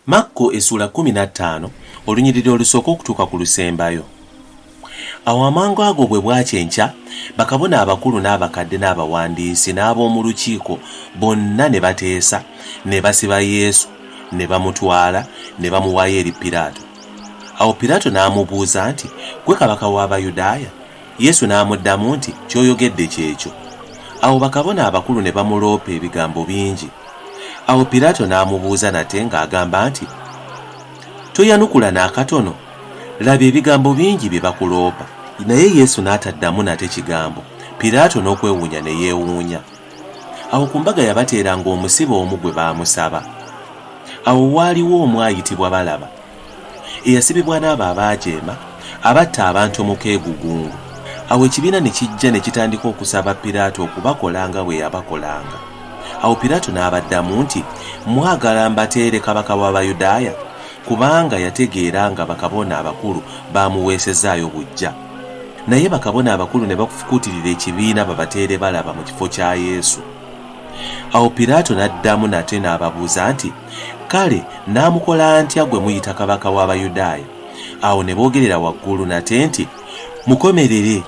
Makko essula 15 olunyiriri olusooka okutuuka ku lusembayo. Awo amangu ago bwe bwakyenkya, bakabona abakulu n'abakadde n'abawandiisi n'ab'omu lukiiko bonna ne bateesa, ne basiba Yesu, ne bamutwala, ne bamuwaayo eri Piraato. Awo Piraato n'amubuuza nti, "Gwe kabaka w'Abayudaaya?" Yesu n'amuddamu nti, "Ky'oyogedde kyekyo." Awo bakabona abakulu ne bamuloopa ebigambo bingi. Awo Piraato n'amubuuza nate ng'agamba nti, "Toyanukula n'akatono? Laba ebigambo bingi bye bakuloopa." Naye Yesu n'ataddamu nate kigambo. Piraato n'okwewuunya ne yeewuunya. Awo ku mbaga yabateeranga omusibe omu gwe baamusaba. Awo waaliwo omu ayitibwa Balaba, eyasibibwa n'abo abaajeema, abatta abantu mu keegugungu. Awo ekibiina ne kijja ne kitandika okusaba Piraato okubakola nga bwe yabakolanga. Awo Piraato n'abaddamu nti, "Mwagala mbateere kabaka w'Abayudaaya?" Kubanga yategeera nga bakabona abakulu baamuweesezaayo bujja. Naye bakabona abakulu ne bafukuutirira ekibiina babateere Balaba mu kifo kya Yesu. Awo Piraato n'addamu nate n'ababuuza nti, "Kale naamukola ntya gwe muyita kabaka w'Abayudaaya?" Awo ne boogerera waggulu nate nti, "Mukomerere."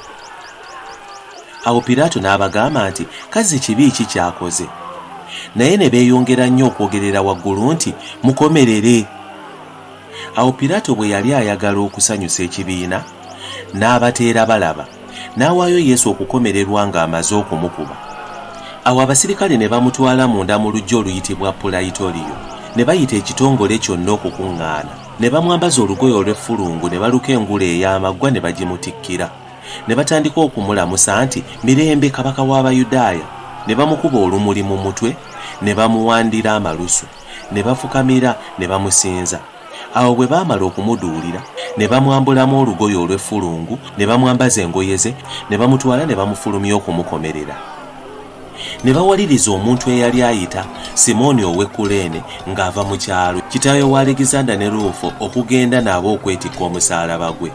Awo Piraato n'abagamba nti, "Kazi kibi ki kyakoze?" Naye ne beeyongera nnyo okwogerera waggulu nti, "Mukomerere." Awo Piraato bwe yali ayagala okusanyusa ekibiina, n'abateera Balaba, n'awaayo Yesu okukomererwa ng'amaze okumukuba. Awo abasirikale ne bamutwala munda mu luggya oluyitibwa Pulayitoliyo, ne bayita ekitongole kyonna okukuŋŋaana, ne bamwambaza olugoye olw'effulungu, ne baluka engule ey'amaggwa ne bagimutikkira. Ne batandika okumulamusa nti, "Mirembe, kabaka w'Abayudaaya." Ne bamukuba olumuli mu mutwe, ne bamuwandira amalusu, ne bafukamira ne bamusinza. Awo bwe baamala okumuduulira, ne bamwambulamu olugoye olw'effulungu, ne bamwambaza engoye ze, ne bamutwala ne bamufulumya okumukomerera. Ne bawaliriza omuntu eyali ayita Simooni ow'Ekuleene ng'ava mu kyalo, kitaawe wa Alegezanda ne Ruufo, okugenda nabo okwetikka omusaalaba gwe.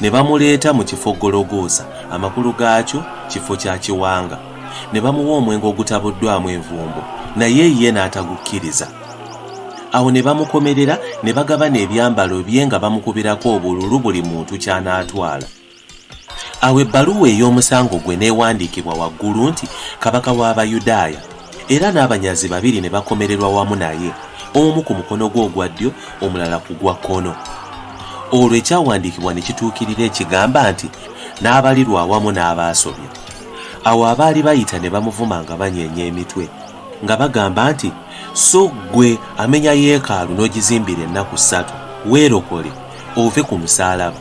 Ne bamuleeta mu kifo Gologoosa, amakulu gaakyo kifo kya kiwanga. Ne bamuwa omwenge ogutabuddwamu envumbo, naye ye n'atagukkiriza. Awo ne bamukomerera, ne bagabana ebyambalo bye nga bamukubirako obululu buli muntu ky'anaatwala. Awo ebbaluwa ey'omusango gwe neewandiikibwa waggulu nti, "Kabaka w'Abayudaaya," era n'abanyazi babiri ne bakomererwa wamu naye, omu ku mukono gwe ogwa ddyo, omulala ku gwa kkono. Olwo ekyawandiikibwa ne kituukirira ekigamba nti, "N'abalirwa awamu n'abaasobya." Awo abaali bayita ne bamuvuma nga banyeenya emitwe, nga bagamba nti, "So ggwe amenya yeekaalu n'ogizimbira ennaku 3, weerokole ove ku musaalaba."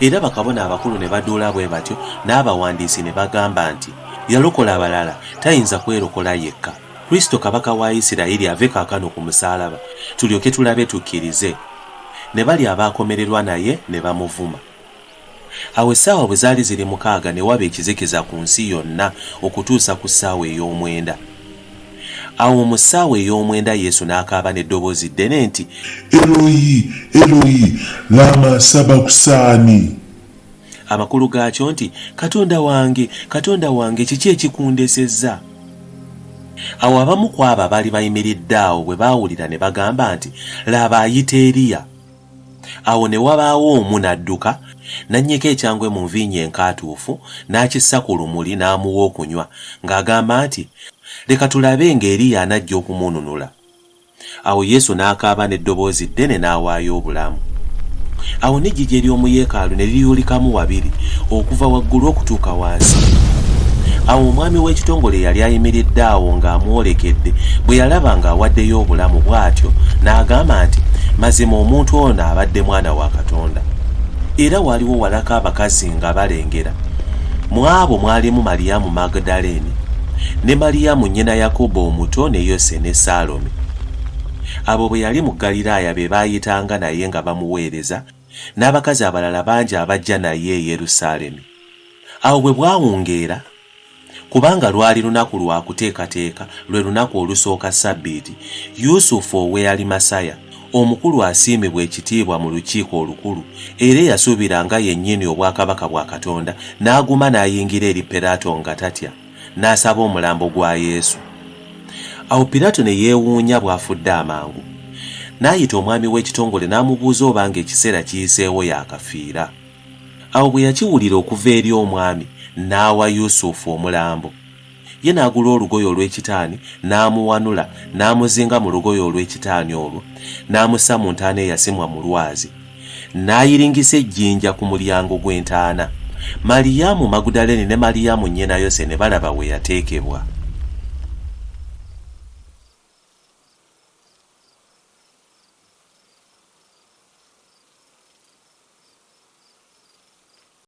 Era bakabona abakulu ne baduula bwe batyo, n'abawandiisi ne bagamba nti, "Yalokola abalala, tayinza kwerokola yekka. Kristo kabaka wa Isirayiri ave kaakano ku musaalaba, tulyoke tulabe tukkirize." Ne bali abaakomererwa naye ne bamuvuma. Awo essaawa bwe zaali ziri 6 ne waba ekizikiza ku nsi yonna okutuusa ku ssaawa ey'omwenda. Awo mu ssaawa ey'omwenda Yesu n'akaaba n'eddoboozi ddene nti, "Eloyi, Eloyi, lama sabakusaani." Amakulu gaakyo nti, "Katonda wange, Katonda wange, kiki ekikundesezza?" Awo abamu ku abo abaali bayimiridde awo bwe baawulira ne bagamba nti, "Laba ayita Eriya." Awo ne wabaawo omu n'adduka, n'annyika ekyangwe mu nvinnyo enkaatuufu, n'akissa ku lumuli n'amuwa okunywa, ng'agamba nti, "Leka tulabe nga Eriya anajja okumununula." Awo Yesu n'akaaba n'eddoboozi ddene n'awaayo obulamu. Awo n'eggigi ery'omu yeekaalu ne liyulikamu wabiri, okuva waggulu okutuuka wansi. Awo omwami w'ekitongole yali ayimiridde awo ng'amwolekedde, bwe yalaba ng'awaddeyo obulamu bw'atyo, n'agamba nti, "Mazima omuntu ono abadde mwana wa Katonda." Era waliwo walako abakazi nga balengera. Mu abo mwalimu Maliyamu Magdaleene, ne Maliyamu nnyina Yakobo omuto, ne Yose ne Saalome. Abo bwe yali mu Ggaliraaya be baayitanga naye nga bamuweereza, n'abakazi abalala bangi abajja naye e Yerusaalemi. Awo bwe bwawungeera, kubanga lwali lunaku lwa kuteekateeka, lwe lunaku olusooka Ssabbiiti, Yusufu ow'e Alimasaya, omukulu asiimibwa ekitiibwa mu lukiiko olukulu, era yasuubira nga yennyini obwakabaka bwa Katonda, n'aguma n'ayingira eri Piraato nga tatya, n'asaba omulambo gwa Yesu. Awo Piraato ne yeewuunya bw'afudde amangu, n'ayita omwami w'ekitongole n'amubuuza obanga ekiseera kiyiseewo yaakafiira. Awo bwe yakiwulira okuva eri omwami n'awa Yusufu omulambo. Ye n'agula olugoye olw'ekitaani n'amuwanula n'amuzinga mu lugoye olw'ekitaani olwo n'amussa mu ntaana eyasimwa mu lwazi. N'ayiringisa ejjinja ku mulyango gw'entaana. Maliyamu Magudaleene ne Maliyamu nnyina Yose ne balaba we yateekebwa.